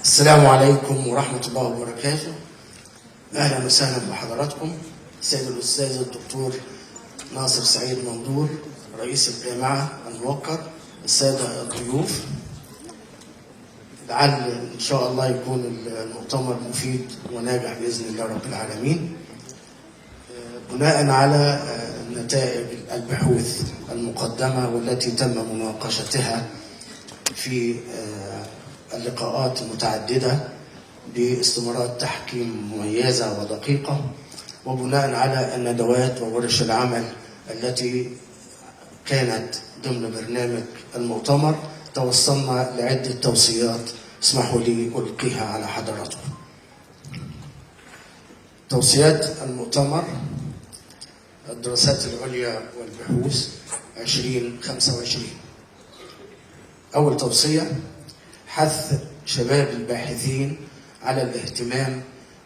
السلام عليكم ورحمة الله وبركاته. أهلا وسهلا بحضراتكم. السيد الأستاذ الدكتور ناصر سعيد مندور رئيس الجامعة الموقر، السادة الضيوف، لعل إن شاء الله يكون المؤتمر مفيد وناجح بإذن الله رب العالمين. بناء على نتائج البحوث المقدمة والتي تم مناقشتها في اللقاءات المتعددة باستمارات تحكيم مميزة ودقيقة، وبناء على الندوات وورش العمل التي كانت ضمن برنامج المؤتمر، توصلنا لعدة توصيات اسمحوا لي ألقيها على حضراتكم. توصيات المؤتمر: الدراسات العليا والبحوث 2025. أول توصية: حث شباب الباحثين على الاهتمام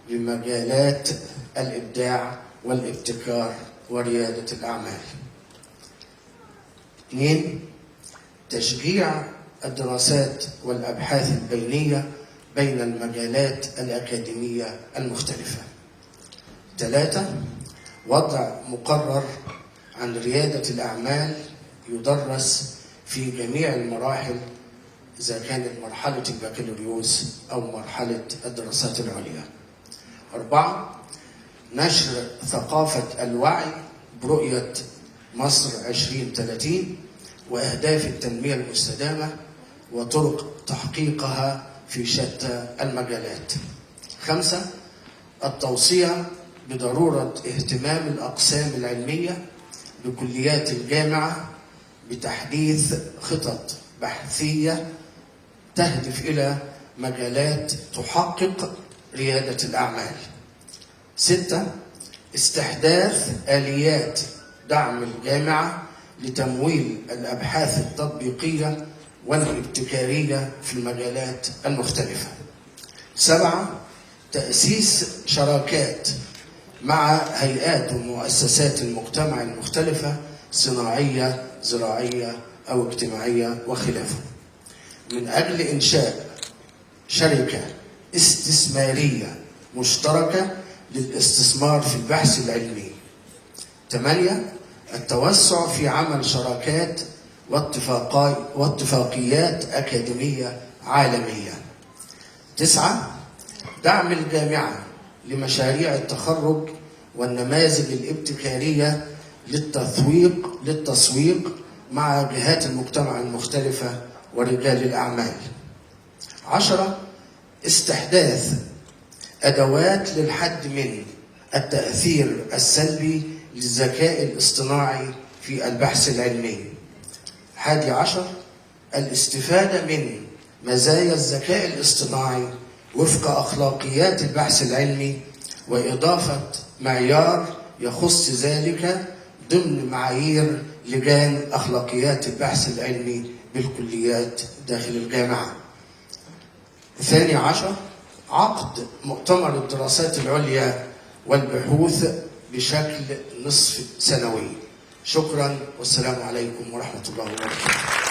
بمجالات الإبداع والابتكار وريادة الأعمال. 2. تشجيع الدراسات والأبحاث البينية بين المجالات الأكاديمية المختلفة. 3. وضع مقرر عن ريادة الأعمال يدرس في جميع المراحل، إذا كانت مرحلة البكالوريوس أو مرحلة الدراسات العليا. 4. نشر ثقافة الوعي برؤية مصر 2030 وأهداف التنمية المستدامة وطرق تحقيقها في شتى المجالات. 5. التوصية بضرورة اهتمام الأقسام العلمية بكليات الجامعة بتحديث خطط بحثية تهدف إلى مجالات تحقق ريادة الأعمال. 6. استحداث آليات دعم الجامعة لتمويل الأبحاث التطبيقية والابتكارية في المجالات المختلفة. 7. تأسيس شراكات مع هيئات ومؤسسات المجتمع المختلفة، صناعية، زراعية أو اجتماعية وخلافه، من أجل إنشاء شركة استثمارية مشتركة للاستثمار في البحث العلمي. 8. التوسع في عمل شراكات واتفاقيات أكاديمية عالمية. 9. دعم الجامعة لمشاريع التخرج والنماذج الابتكارية للتسويق مع جهات المجتمع المختلفة ورجال الأعمال. 10. استحداث أدوات للحد من التأثير السلبي للذكاء الاصطناعي في البحث العلمي. 11. الاستفادة من مزايا الذكاء الاصطناعي وفق أخلاقيات البحث العلمي، وإضافة معيار يخص ذلك ضمن معايير لجان أخلاقيات البحث العلمي بالكليات داخل الجامعة. 12. عقد مؤتمر الدراسات العليا والبحوث بشكل نصف سنوي. شكرا والسلام عليكم ورحمة الله وبركاته.